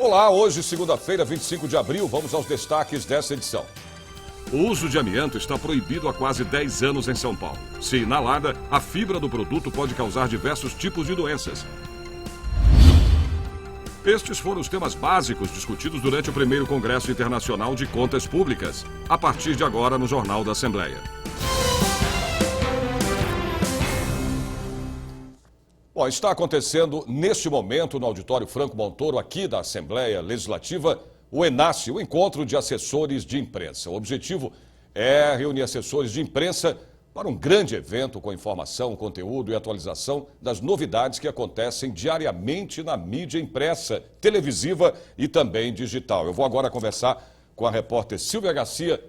Olá, hoje, segunda-feira, 25 de abril, vamos aos destaques dessa edição. O uso de amianto está proibido há quase 10 anos em São Paulo. Se inalada, a fibra do produto pode causar diversos tipos de doenças. Estes foram os temas básicos discutidos durante o primeiro Congresso Internacional de Contas Públicas, a partir de agora no Jornal da Assembleia. Bom, está acontecendo neste momento no Auditório Franco Montoro, aqui da Assembleia Legislativa, o ENASSE, o Encontro de Assessores de Imprensa. O objetivo é reunir assessores de imprensa para um grande evento com informação, conteúdo e atualização das novidades que acontecem diariamente na mídia impressa, televisiva e também digital. Eu vou agora conversar com a repórter Silvia Garcia,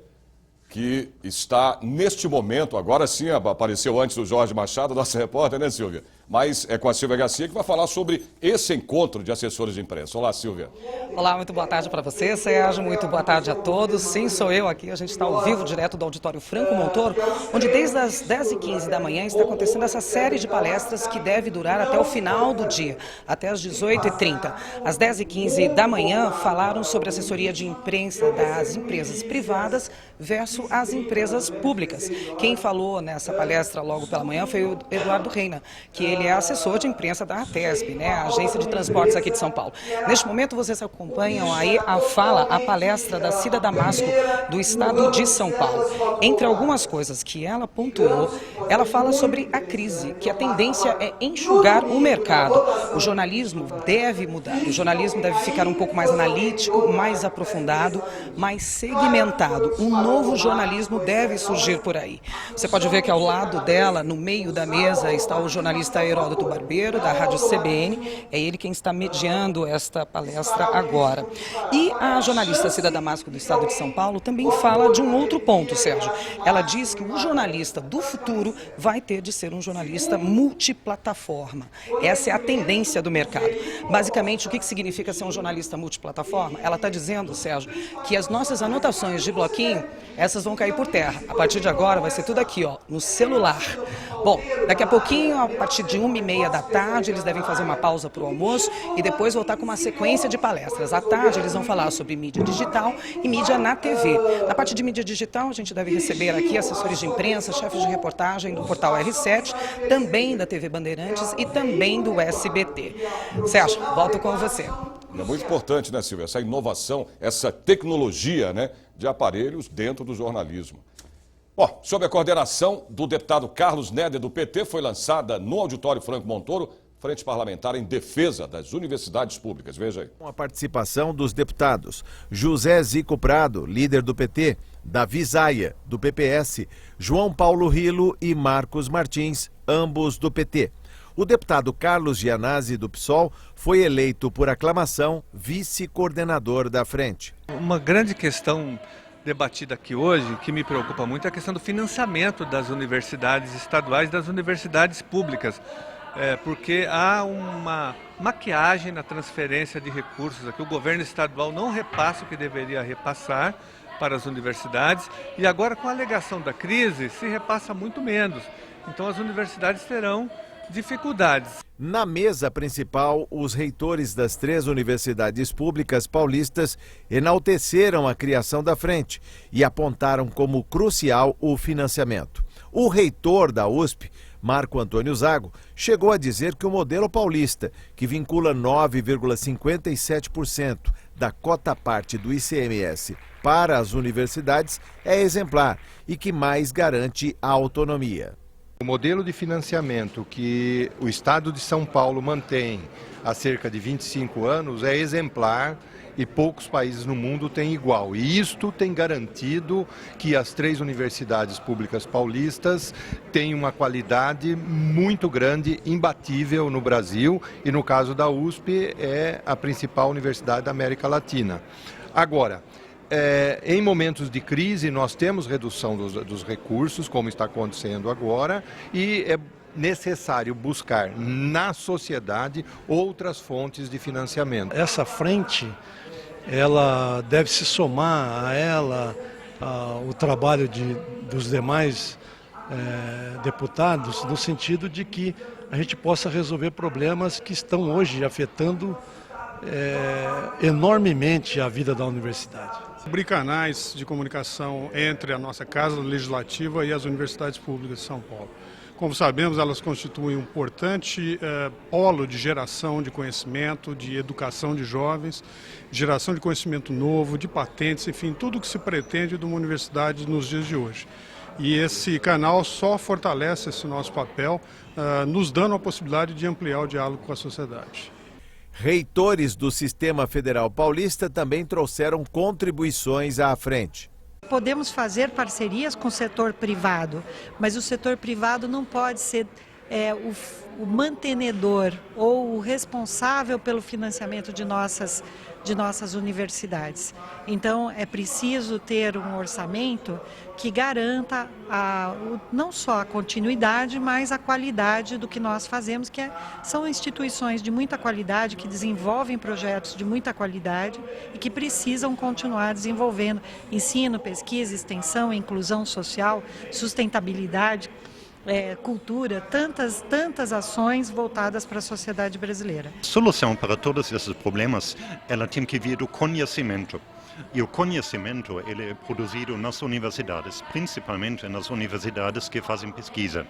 que está neste momento, agora sim, apareceu antes do Jorge Machado, nossa repórter, né, Silvia? Mas é com a Silvia Garcia que vai falar sobre esse encontro de assessores de imprensa. Olá, Silvia. Olá, muito boa tarde para você, Sérgio, muito boa tarde a todos. Sim, sou eu aqui, a gente está ao vivo, direto do Auditório Franco Montoro, onde desde as 10h15 da manhã está acontecendo essa série de palestras que deve durar até o final do dia, até as 18h30. Às 10h15 da manhã falaram sobre assessoria de imprensa das empresas privadas versus as empresas públicas. Quem falou nessa palestra logo pela manhã foi o Eduardo Reina, que ele é assessor de imprensa da ATESP, né, a Agência de Transportes aqui de São Paulo. Neste momento vocês acompanham aí a palestra da Cida Damasco, do estado de São Paulo. Entre algumas coisas que ela pontuou, ela fala sobre a crise, que a tendência é enxugar o mercado. O jornalismo deve mudar, o jornalismo deve ficar um pouco mais analítico, mais aprofundado, mais segmentado. Um novo jornalismo deve surgir por aí. Você pode ver que ao lado dela, no meio da mesa, está o jornalista Heródoto Barbeiro, da Rádio CBN, é ele quem está mediando esta palestra agora. E a jornalista Cida Damasco, do estado de São Paulo, também fala de um outro ponto, Sérgio. Ela diz que o jornalista do futuro vai ter de ser um jornalista multiplataforma. Essa é a tendência do mercado. Basicamente, o que significa ser um jornalista multiplataforma? Ela está dizendo, Sérgio, que as nossas anotações de bloquinho, essas vão cair por terra. A partir de agora vai ser tudo aqui, ó, no celular. Bom, daqui a pouquinho, a partir de 1h30 da tarde, eles devem fazer uma pausa para o almoço e depois voltar com uma sequência de palestras. À tarde, eles vão falar sobre mídia digital e mídia na TV. Na parte de mídia digital, a gente deve receber aqui assessores de imprensa, chefes de reportagem do portal R7, também da TV Bandeirantes e também do SBT. Sérgio, volto com você. É muito importante, né, Silvia, essa inovação, essa tecnologia, né, de aparelhos dentro do jornalismo. Bom, sob a coordenação do deputado Carlos Neder, do PT, foi lançada no Auditório Franco Montoro Frente Parlamentar em Defesa das Universidades Públicas. Veja aí. Com a participação dos deputados José Zico Prado, líder do PT, Davi Zaia, do PPS, João Paulo Rilo e Marcos Martins, ambos do PT. O deputado Carlos Gianazzi, do PSOL, foi eleito por aclamação vice-coordenador da frente. Uma grande questão debatida aqui hoje, que me preocupa muito, é a questão do financiamento das universidades estaduais, das universidades públicas. Porque há uma maquiagem na transferência de recursos aqui. O governo estadual não repassa o que deveria repassar para as universidades e agora, com a alegação da crise, se repassa muito menos. Então as universidades terão dificuldades. Na mesa principal, os reitores das 3 universidades públicas paulistas enalteceram a criação da frente e apontaram como crucial o financiamento. O reitor da USP, Marco Antônio Zago, chegou a dizer que o modelo paulista, que vincula 9,57% da cota-parte do ICMS para as universidades, é exemplar e que mais garante a autonomia. O modelo de financiamento que o Estado de São Paulo mantém há cerca de 25 anos é exemplar e poucos países no mundo têm igual. E isto tem garantido que as 3 universidades públicas paulistas têm uma qualidade muito grande, imbatível no Brasil, e no caso da USP é a principal universidade da América Latina. Agora, em momentos de crise nós temos redução dos recursos, como está acontecendo agora, e é necessário buscar na sociedade outras fontes de financiamento. Essa frente, ela deve se somar a ela o trabalho dos demais deputados, no sentido de que a gente possa resolver problemas que estão hoje afetando enormemente a vida da universidade. Abrir canais de comunicação entre a nossa Casa Legislativa e as universidades públicas de São Paulo. Como sabemos, elas constituem um importante polo de geração de conhecimento, de educação de jovens, geração de conhecimento novo, de patentes, enfim, tudo o que se pretende de uma universidade nos dias de hoje. E esse canal só fortalece esse nosso papel, nos dando a possibilidade de ampliar o diálogo com a sociedade. Reitores do Sistema Federal Paulista também trouxeram contribuições à frente. Podemos fazer parcerias com o setor privado, mas o setor privado não pode ser o mantenedor ou o responsável pelo financiamento de nossas universidades. Então, é preciso ter um orçamento que garanta não só a continuidade, mas a qualidade do que nós fazemos, são instituições de muita qualidade, que desenvolvem projetos de muita qualidade e que precisam continuar desenvolvendo ensino, pesquisa, extensão, inclusão social, sustentabilidade, cultura, tantas ações voltadas para a sociedade brasileira. A solução para todos esses problemas, ela tem que vir do conhecimento. E o conhecimento ele é produzido nas universidades, principalmente nas universidades que fazem pesquisa.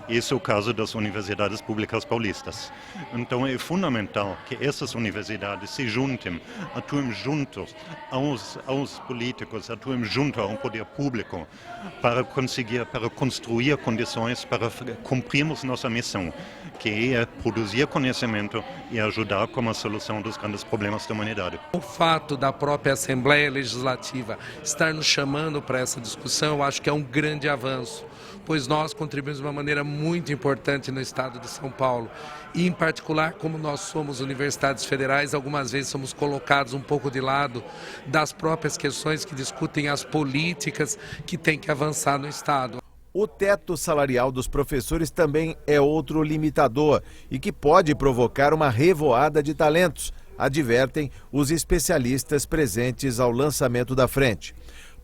Esse é o caso das universidades públicas paulistas. Então é fundamental que essas universidades se juntem, atuem juntos aos políticos, atuem junto ao poder público para construir condições para cumprirmos nossa missão, que é produzir conhecimento e ajudar com a solução dos grandes problemas da humanidade. O fato da própria Assembleia Legislativa estar nos chamando para essa discussão, eu acho que é um grande avanço, pois nós contribuímos de uma maneira muito importante no estado de São Paulo. E, em particular, como nós somos universidades federais, algumas vezes somos colocados um pouco de lado das próprias questões que discutem as políticas que têm que avançar no estado. O teto salarial dos professores também é outro limitador e que pode provocar uma revoada de talentos, advertem os especialistas presentes ao lançamento da frente.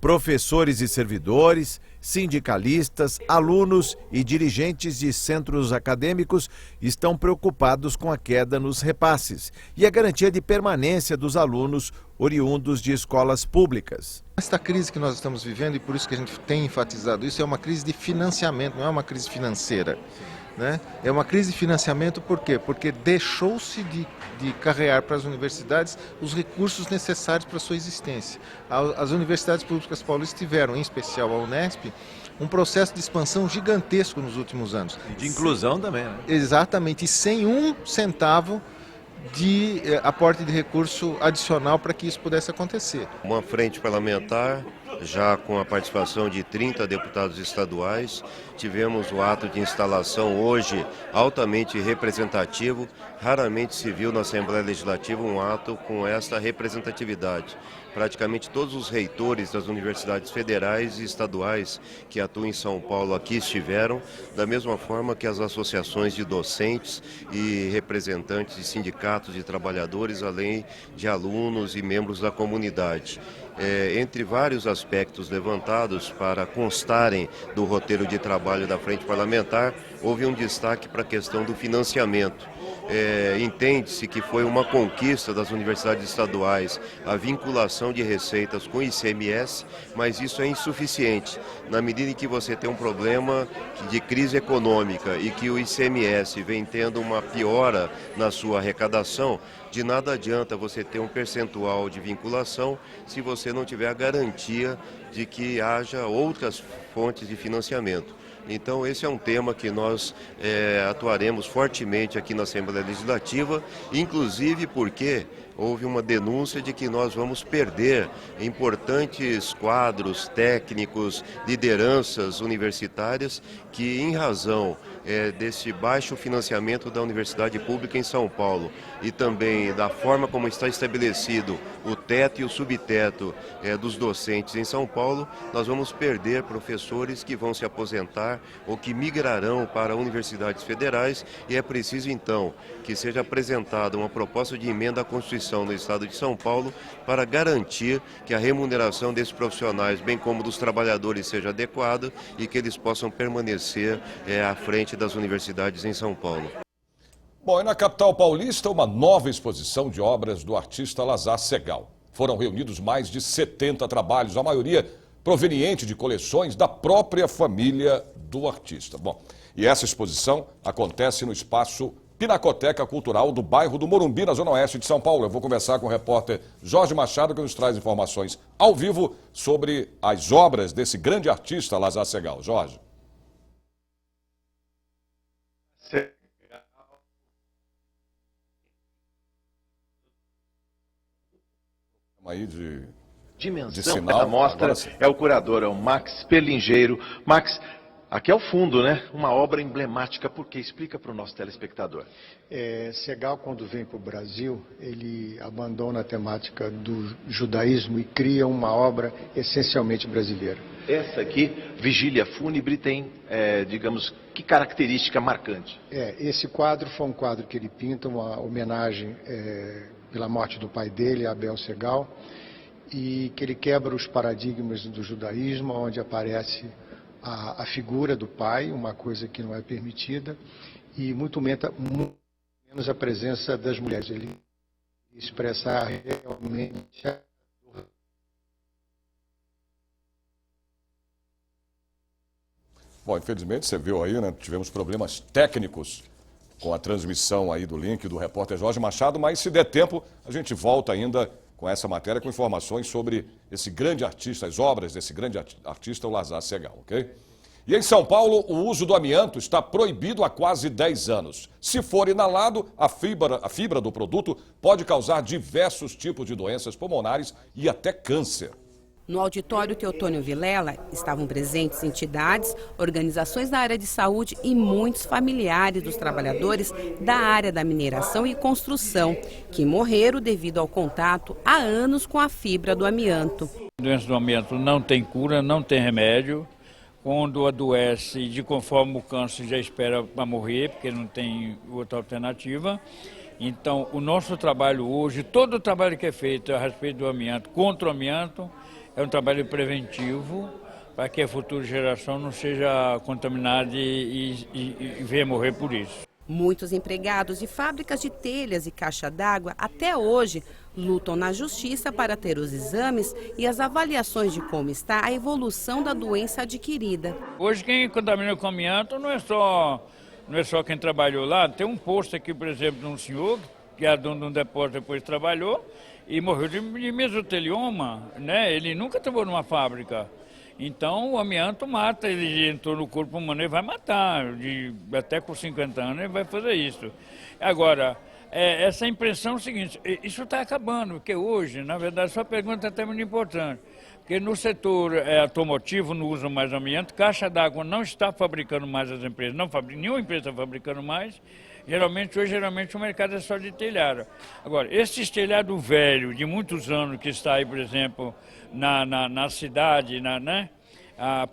Professores e servidores, sindicalistas, alunos e dirigentes de centros acadêmicos estão preocupados com a queda nos repasses e a garantia de permanência dos alunos oriundos de escolas públicas. Esta crise que nós estamos vivendo, e por isso que a gente tem enfatizado isso, é uma crise de financiamento, não é uma crise financeira. Né? É uma crise de financiamento por quê? Porque deixou-se de carregar para as universidades os recursos necessários para a sua existência. As universidades públicas paulistas tiveram, em especial a Unesp, um processo de expansão gigantesco nos últimos anos. E de inclusão também, né? Exatamente, e sem um centavo de aporte de recurso adicional para que isso pudesse acontecer. Uma frente parlamentar, já com a participação de 30 deputados estaduais, tivemos o ato de instalação hoje altamente representativo. Raramente se viu na Assembleia Legislativa um ato com esta representatividade. Praticamente todos os reitores das universidades federais e estaduais que atuam em São Paulo aqui estiveram, da mesma forma que as associações de docentes e representantes de sindicatos de trabalhadores, além de alunos e membros da comunidade. Entre vários aspectos levantados para constarem do roteiro de trabalho da Frente Parlamentar, houve um destaque para a questão do financiamento. Entende-se que foi uma conquista das universidades estaduais a vinculação de receitas com o ICMS, mas isso é insuficiente. Na medida em que você tem um problema de crise econômica e que o ICMS vem tendo uma piora na sua arrecadação, de nada adianta você ter um percentual de vinculação se você não tiver a garantia de que haja outras fontes de financiamento. Então esse é um tema que nós atuaremos fortemente aqui na Assembleia Legislativa, inclusive porque houve uma denúncia de que nós vamos perder importantes quadros técnicos, lideranças universitárias que, em razão desse baixo financiamento da universidade pública em São Paulo e também da forma como está estabelecido o teto e o subteto dos docentes em São Paulo, nós vamos perder professores que vão se aposentar ou que migrarão para universidades federais, e é preciso então que seja apresentada uma proposta de emenda à Constituição no Estado de São Paulo para garantir que a remuneração desses profissionais, bem como dos trabalhadores, seja adequada e que eles possam permanecer à frente das universidades em São Paulo. Bom, e na capital paulista, uma nova exposição de obras do artista Lazar Segal. Foram reunidos mais de 70 trabalhos, a maioria proveniente de coleções da própria família do artista. Bom, e essa exposição acontece no espaço Pinacoteca Cultural do bairro do Morumbi, na Zona Oeste de São Paulo. Eu vou conversar com o repórter Jorge Machado, que nos traz informações ao vivo sobre as obras desse grande artista Lazar Segal. Jorge. Aí de dimensão sinal. da mostra é o curador, é o Max Perlingeiro. Max, aqui é o fundo, né? Uma obra emblemática, por quê? Explica para o nosso telespectador. Segal, quando vem para o Brasil, ele abandona a temática do judaísmo e cria uma obra essencialmente brasileira. Essa aqui, Vigília Fúnebre, tem, digamos, que característica marcante? Esse quadro foi um quadro que ele pinta, uma homenagem pela morte do pai dele, Abel Segal, e que ele quebra os paradigmas do judaísmo, onde aparece a figura do pai, uma coisa que não é permitida, e muito menos a presença das mulheres. Ele expressa realmente a... Bom, infelizmente você viu aí, né? Tivemos problemas técnicos com a transmissão aí do link do repórter Jorge Machado, mas se der tempo, a gente volta ainda com essa matéria, com informações sobre esse grande artista, as obras desse grande artista, o Lazar Segal, ok? E em São Paulo, o uso do amianto está proibido há quase 10 anos. Se for inalado, a fibra do produto pode causar diversos tipos de doenças pulmonares e até câncer. No auditório Teotônio Vilela estavam presentes entidades, organizações da área de saúde e muitos familiares dos trabalhadores da área da mineração e construção, que morreram devido ao contato há anos com a fibra do amianto. A doença do amianto não tem cura, não tem remédio. Quando adoece, de conforme o câncer, já espera para morrer, porque não tem outra alternativa. Então, o nosso trabalho hoje, todo o trabalho que é feito a respeito do amianto, contra o amianto, é um trabalho preventivo para que a futura geração não seja contaminada e venha morrer por isso. Muitos empregados de fábricas de telhas e caixa d'água até hoje lutam na justiça para ter os exames e as avaliações de como está a evolução da doença adquirida. Hoje quem contamina com amianto não é só quem trabalhou lá. Tem um posto aqui, por exemplo, de um senhor que é dono de um depósito, depois trabalhou e morreu de mesotelioma, né? Ele nunca trabalhou numa fábrica. Então o amianto mata, ele entrou no corpo humano, ele vai matar, até com 50 anos ele vai fazer isso. Agora, essa impressão é o seguinte, isso está acabando, porque hoje, na verdade, sua pergunta é até muito importante, porque no setor automotivo não usa mais amianto, caixa d'água não está fabricando mais as empresas, nenhuma empresa está fabricando mais. Geralmente o mercado é só de telhado. Agora, esse telhado velho, de muitos anos, que está aí, por exemplo, na cidade,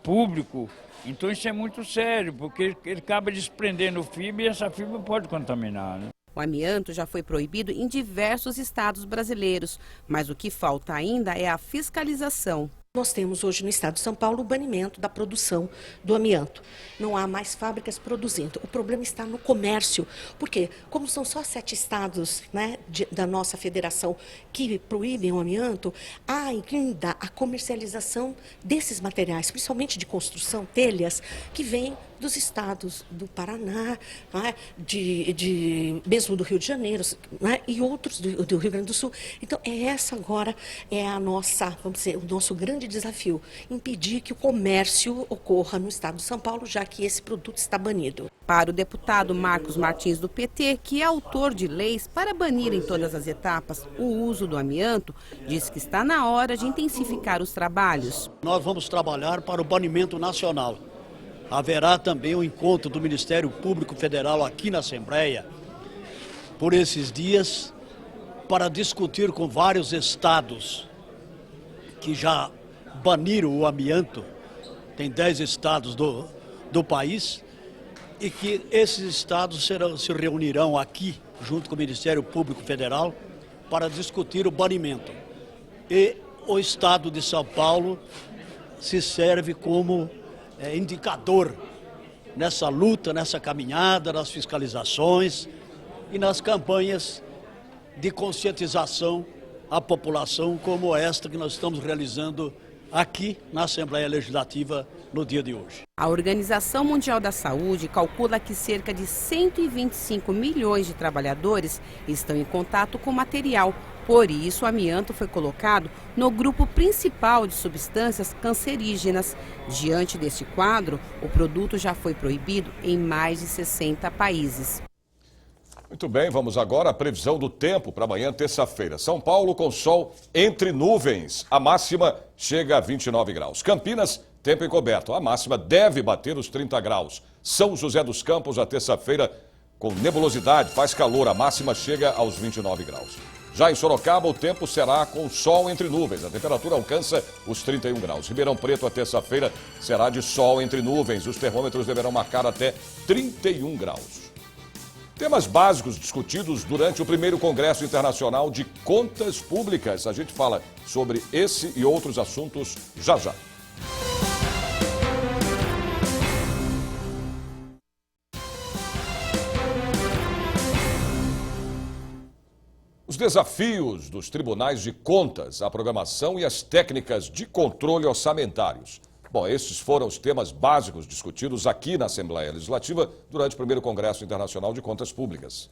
público, então isso é muito sério, porque ele acaba desprendendo fibra e essa fibra pode contaminar, né? O amianto já foi proibido em diversos estados brasileiros, mas o que falta ainda é a fiscalização. Nós temos hoje no estado de São Paulo o banimento da produção do amianto. Não há mais fábricas produzindo. O problema está no comércio. Por quê? Como são só 7 estados, né, da nossa federação que proíbem o amianto, há ainda a comercialização desses materiais, principalmente de construção, telhas, que vêm dos estados do Paraná, né, mesmo do Rio de Janeiro, né, e outros do Rio Grande do Sul. Então, essa agora é a nossa, vamos dizer, o nosso grande desafio, impedir que o comércio ocorra no estado de São Paulo, já que esse produto está banido. Para o deputado Marcos Martins do PT, que é autor de leis para banir em todas as etapas o uso do amianto, diz que está na hora de intensificar os trabalhos. Nós vamos trabalhar para o banimento nacional. Haverá também um encontro do Ministério Público Federal aqui na Assembleia, por esses dias, para discutir com vários estados que já baniram o amianto, tem 10 estados do país, e que esses estados se reunirão aqui, junto com o Ministério Público Federal, para discutir o banimento. E o estado de São Paulo se serve como indicador nessa luta, nessa caminhada, nas fiscalizações, e nas campanhas de conscientização à população, como esta que nós estamos realizando aqui na Assembleia Legislativa no dia de hoje. A Organização Mundial da Saúde calcula que cerca de 125 milhões de trabalhadores estão em contato com material. Por isso, o amianto foi colocado no grupo principal de substâncias cancerígenas. Diante deste quadro, o produto já foi proibido em mais de 60 países. Muito bem, vamos agora à previsão do tempo para amanhã, terça-feira. São Paulo com sol entre nuvens. A máxima chega a 29 graus. Campinas, tempo encoberto. A máxima deve bater os 30 graus. São José dos Campos, a terça-feira, com nebulosidade, faz calor. A máxima chega aos 29 graus. Já em Sorocaba, o tempo será com sol entre nuvens. A temperatura alcança os 31 graus. Ribeirão Preto, a terça-feira, será de sol entre nuvens. Os termômetros deverão marcar até 31 graus. Temas básicos discutidos durante o primeiro Congresso Internacional de Contas Públicas. A gente fala sobre esse e outros assuntos já já. Os desafios dos tribunais de contas, a programação e as técnicas de controle orçamentários. Bom, esses foram os temas básicos discutidos aqui na Assembleia Legislativa durante o primeiro Congresso Internacional de Contas Públicas.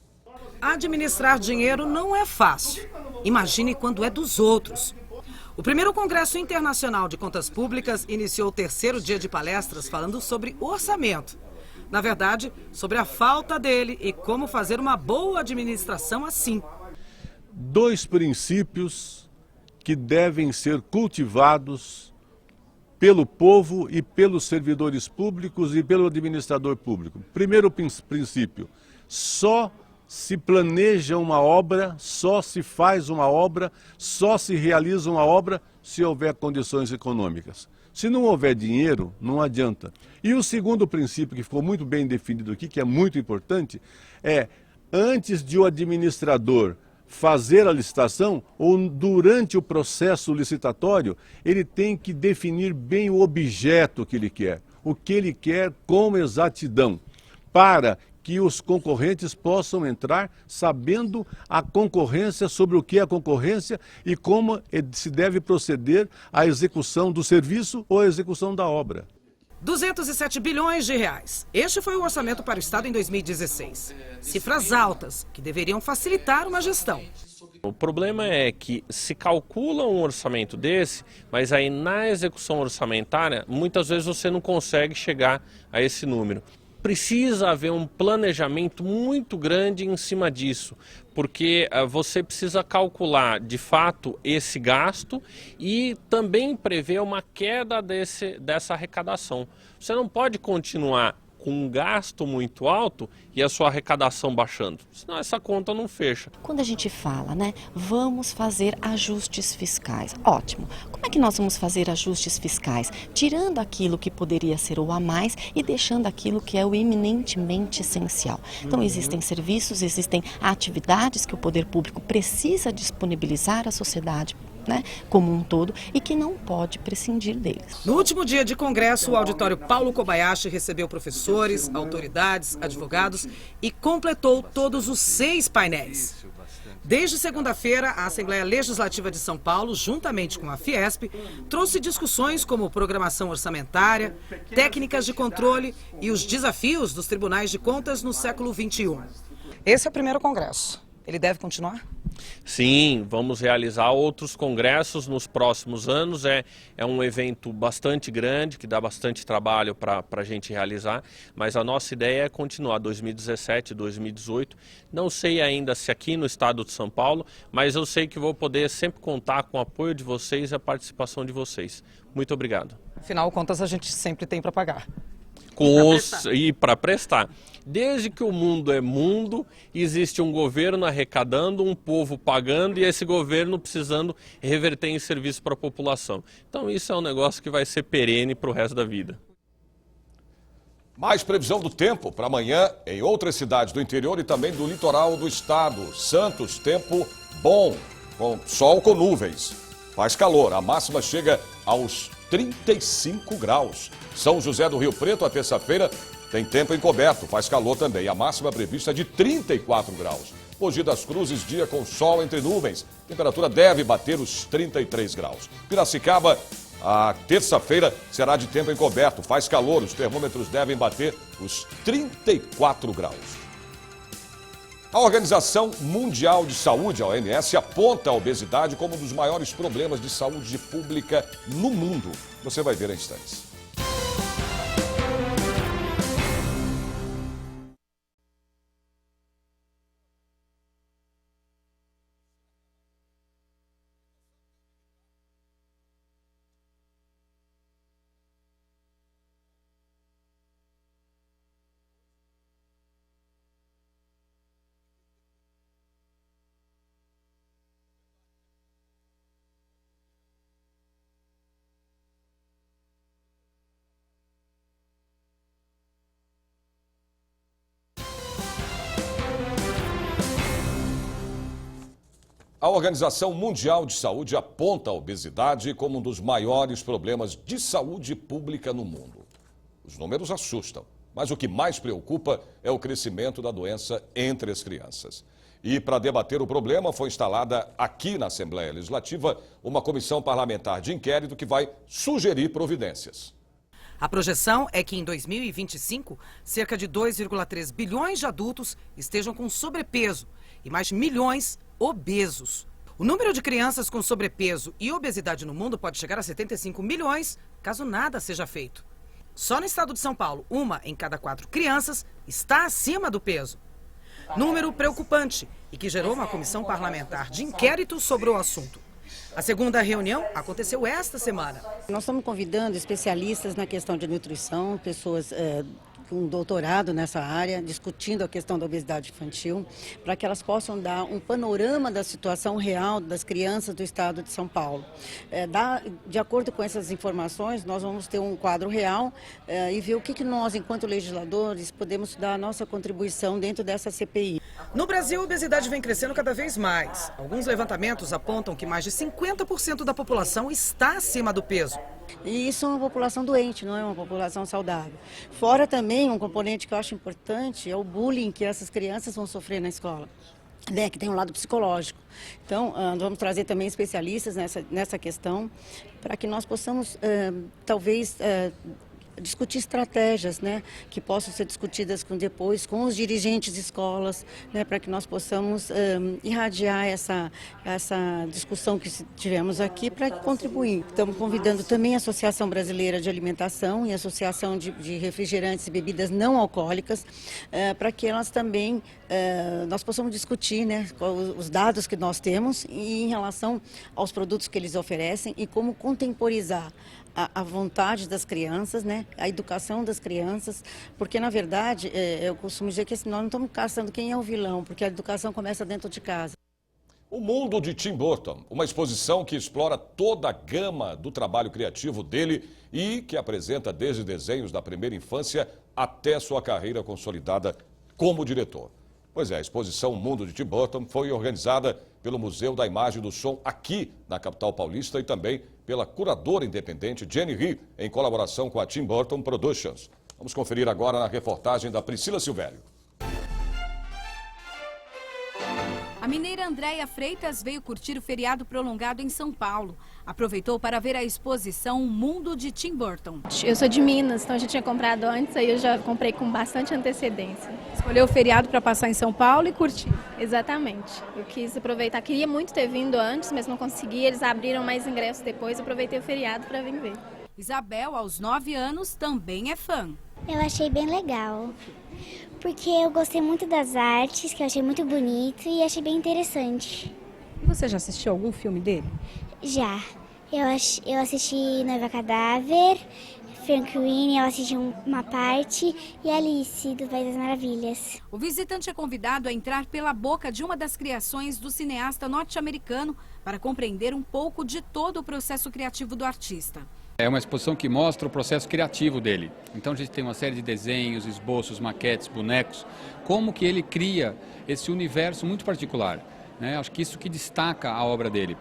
Administrar dinheiro não é fácil. Imagine quando é dos outros. O primeiro Congresso Internacional de Contas Públicas iniciou o terceiro dia de palestras falando sobre orçamento. Na verdade, sobre a falta dele e como fazer uma boa administração assim. 2 princípios que devem ser cultivados pelo povo e pelos servidores públicos e pelo administrador público. Primeiro princípio, só se planeja uma obra, só se faz uma obra, só se realiza uma obra se houver condições econômicas. Se não houver dinheiro, não adianta. E o segundo princípio, que ficou muito bem definido aqui, que é muito importante, é antes de o administrador fazer a licitação ou durante o processo licitatório, ele tem que definir bem o objeto que ele quer, o que ele quer com exatidão, para que os concorrentes possam entrar sabendo a concorrência, sobre o que é a concorrência e como se deve proceder à execução do serviço ou à execução da obra. 207 bilhões de reais. Este foi o orçamento para o Estado em 2016. Cifras altas, que deveriam facilitar uma gestão. O problema é que se calcula um orçamento desse, mas aí na execução orçamentária, muitas vezes você não consegue chegar a esse número. Precisa haver um planejamento muito grande em cima disso, porque você precisa calcular de fato esse gasto e também prever uma queda dessa arrecadação. Você não pode continuar com um gasto muito alto e a sua arrecadação baixando, senão essa conta não fecha. Quando a gente fala, vamos fazer ajustes fiscais, ótimo. Como é que nós vamos fazer ajustes fiscais? Tirando aquilo que poderia ser o a mais e deixando aquilo que é o eminentemente essencial. Então existem serviços, existem atividades que o poder público precisa disponibilizar à sociedade, como um todo, e que não pode prescindir deles. No último dia de congresso, o auditório Paulo Kobayashi recebeu professores, autoridades, advogados e completou todos os 6 painéis. Desde segunda-feira, a Assembleia Legislativa de São Paulo, juntamente com a Fiesp, trouxe discussões como programação orçamentária, técnicas de controle e os desafios dos tribunais de contas no século XXI. Esse é o primeiro congresso. Ele deve continuar? Sim, vamos realizar outros congressos nos próximos anos. É um evento bastante grande, que dá bastante trabalho para a gente realizar, mas a nossa ideia é continuar 2017, 2018. Não sei ainda se aqui no estado de São Paulo, mas eu sei que vou poder sempre contar com o apoio de vocês e a participação de vocês. Muito obrigado. Afinal de contas, a gente sempre tem para pagar. E para prestar. Desde que o mundo é mundo, existe um governo arrecadando, um povo pagando e esse governo precisando reverter em serviço para a população. Então isso é um negócio que vai ser perene para o resto da vida. Mais previsão do tempo para amanhã em outras cidades do interior e também do litoral do estado. Santos, tempo bom, com sol com nuvens. Faz calor, a máxima chega aos 35 graus. São José do Rio Preto, a terça-feira, tem tempo encoberto, faz calor também. A máxima prevista é de 34 graus. Mogi das Cruzes, dia com sol entre nuvens. Temperatura deve bater os 33 graus. Piracicaba, a terça-feira será de tempo encoberto, faz calor. Os termômetros devem bater os 34 graus. A Organização Mundial de Saúde, a OMS, aponta a obesidade como um dos maiores problemas de saúde pública no mundo. Você vai ver em instantes. A Organização Mundial de Saúde aponta a obesidade como um dos maiores problemas de saúde pública no mundo. Os números assustam, mas o que mais preocupa é o crescimento da doença entre as crianças. E para debater o problema foi instalada aqui na Assembleia Legislativa uma comissão parlamentar de inquérito que vai sugerir providências. A projeção é que em 2025, cerca de 2,3 bilhões de adultos estejam com sobrepeso e mais milhões obesos. O número de crianças com sobrepeso e obesidade no mundo pode chegar a 75 milhões, caso nada seja feito. Só no estado de São Paulo, 1 em cada 4 crianças está acima do peso. Número preocupante e que gerou uma comissão parlamentar de inquérito sobre o assunto. A segunda reunião aconteceu esta semana. Nós estamos convidando especialistas na questão de nutrição, pessoas com doutorado nessa área, discutindo a questão da obesidade infantil, para que elas possam dar um panorama da situação real das crianças do estado de São Paulo. De acordo com essas informações, nós vamos ter um quadro real e ver o que nós, enquanto legisladores, podemos dar a nossa contribuição dentro dessa CPI. No Brasil, a obesidade vem crescendo cada vez mais. Alguns levantamentos apontam que mais de 50% da população está acima do peso. E isso é uma população doente, não é uma população saudável. Fora também, um componente que eu acho importante é o bullying que essas crianças vão sofrer na escola, né, que tem um lado psicológico. Então, vamos trazer também especialistas nessa questão, para que nós possamos, talvez, discutir estratégias, né, que possam ser discutidas depois com os dirigentes de escolas, né, para que nós possamos irradiar essa discussão que tivemos aqui para contribuir. Estamos convidando também a Associação Brasileira de Alimentação e a Associação de Refrigerantes e Bebidas Não Alcoólicas, para que elas também, nós possamos discutir, né, os dados que nós temos e em relação aos produtos que eles oferecem e como contemporizar a vontade das crianças, né? A educação das crianças, porque na verdade eu costumo dizer que nós não estamos caçando quem é o vilão, porque a educação começa dentro de casa. O Mundo de Tim Burton, uma exposição que explora toda a gama do trabalho criativo dele e que apresenta desde desenhos da primeira infância até sua carreira consolidada como diretor. Pois é, a exposição Mundo de Tim Burton foi organizada pelo Museu da Imagem e do Som aqui na capital paulista e também pela curadora independente Jenny Ri, em colaboração com a Tim Burton Productions. Vamos conferir agora na reportagem da Priscila Silvério. A mineira Andréia Freitas veio curtir o feriado prolongado em São Paulo. Aproveitou para ver a exposição Mundo de Tim Burton. Eu sou de Minas, então a gente tinha comprado antes, aí eu já comprei com bastante antecedência. Escolheu o feriado para passar em São Paulo e curtir? Exatamente. Eu quis aproveitar, queria muito ter vindo antes, mas não consegui. Eles abriram mais ingressos depois, aproveitei o feriado para vir ver. Isabel, aos 9 anos, também é fã. Eu achei bem legal, porque eu gostei muito das artes, que eu achei muito bonito e achei bem interessante. Você já assistiu algum filme dele? Já. Eu assisti Noiva Cadáver, Frank Winnie, eu assisti uma parte, e Alice, do País das Maravilhas. O visitante é convidado a entrar pela boca de uma das criações do cineasta norte-americano para compreender um pouco de todo o processo criativo do artista. É uma exposição que mostra o processo criativo dele. Então a gente tem uma série de desenhos, esboços, maquetes, bonecos, como que ele cria esse universo muito particular, né? Acho que isso que destaca a obra dele.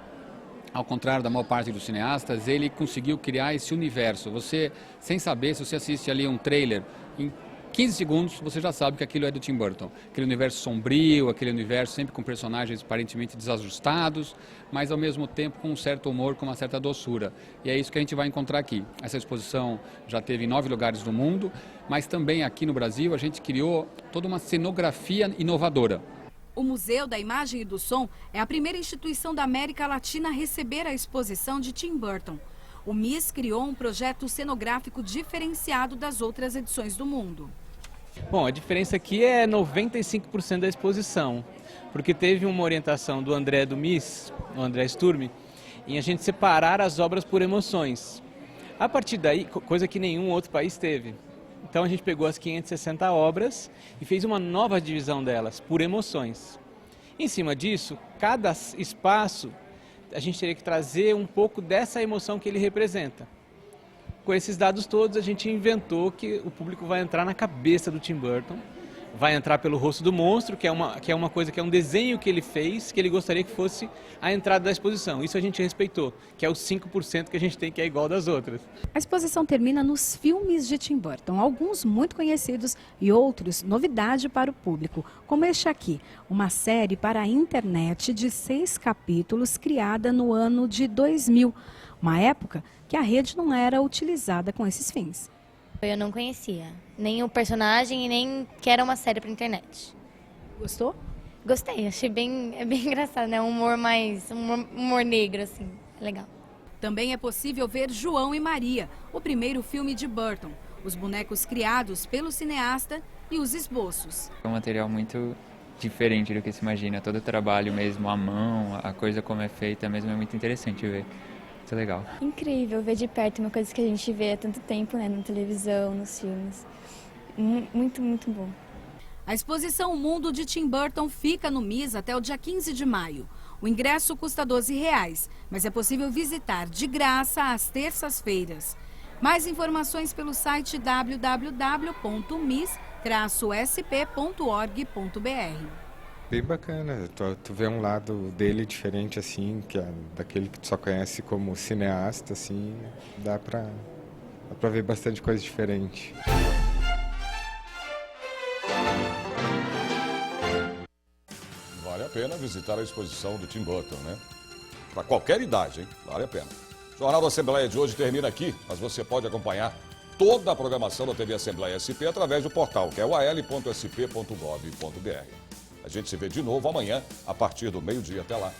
Ao contrário da maior parte dos cineastas, ele conseguiu criar esse universo. Você, sem saber, se você assiste ali um trailer, em 15 segundos você já sabe que aquilo é do Tim Burton. Aquele universo sombrio, aquele universo sempre com personagens aparentemente desajustados, mas ao mesmo tempo com um certo humor, com uma certa doçura. E é isso que a gente vai encontrar aqui. Essa exposição já teve em 9 lugares do mundo, mas também aqui no Brasil a gente criou toda uma cenografia inovadora. O Museu da Imagem e do Som é a primeira instituição da América Latina a receber a exposição de Tim Burton. O MIS criou um projeto cenográfico diferenciado das outras edições do mundo. Bom, a diferença aqui é 95% da exposição, porque teve uma orientação do André do MIS, o André Sturmi, em a gente separar as obras por emoções. A partir daí, coisa que nenhum outro país teve. Então a gente pegou as 560 obras e fez uma nova divisão delas, por emoções. Em cima disso, cada espaço a gente teria que trazer um pouco dessa emoção que ele representa. Com esses dados todos, a gente inventou que o público vai entrar na cabeça do Tim Burton, vai entrar pelo rosto do monstro, que é uma coisa, que é um desenho que ele fez, que ele gostaria que fosse a entrada da exposição. Isso a gente respeitou, que é os 5% que a gente tem, que é igual das outras. A exposição termina nos filmes de Tim Burton, alguns muito conhecidos e outros novidade para o público, como este aqui, uma série para a internet de 6 capítulos criada no ano de 2000, uma época que a rede não era utilizada com esses fins. Eu não conhecia, nem o personagem e nem que era uma série para internet. Gostou? Gostei, achei bem engraçado, né? Um humor negro, assim, é legal. Também é possível ver João e Maria, o primeiro filme de Burton, os bonecos criados pelo cineasta e os esboços. É um material muito diferente do que se imagina, todo o trabalho mesmo, a mão, a coisa como é feita mesmo é muito interessante ver. Muito legal. Incrível ver de perto uma coisa que a gente vê há tanto tempo, né, na televisão, nos filmes. Muito, muito bom. A exposição O Mundo de Tim Burton fica no MIS até o dia 15 de maio. O ingresso custa R$12, mas é possível visitar de graça às terças-feiras. Mais informações pelo site www.mis-sp.org.br. Bem bacana, tu vê um lado dele diferente assim, que é daquele que tu só conhece como cineasta, assim, dá pra ver bastante coisa diferente. Vale a pena visitar a exposição do Tim Burton, né? Para qualquer idade, hein? Vale a pena. O Jornal da Assembleia de hoje termina aqui, mas você pode acompanhar toda a programação da TV Assembleia SP através do portal, que é o al.sp.gov.br. A gente se vê de novo amanhã, a partir do meio-dia. Até lá.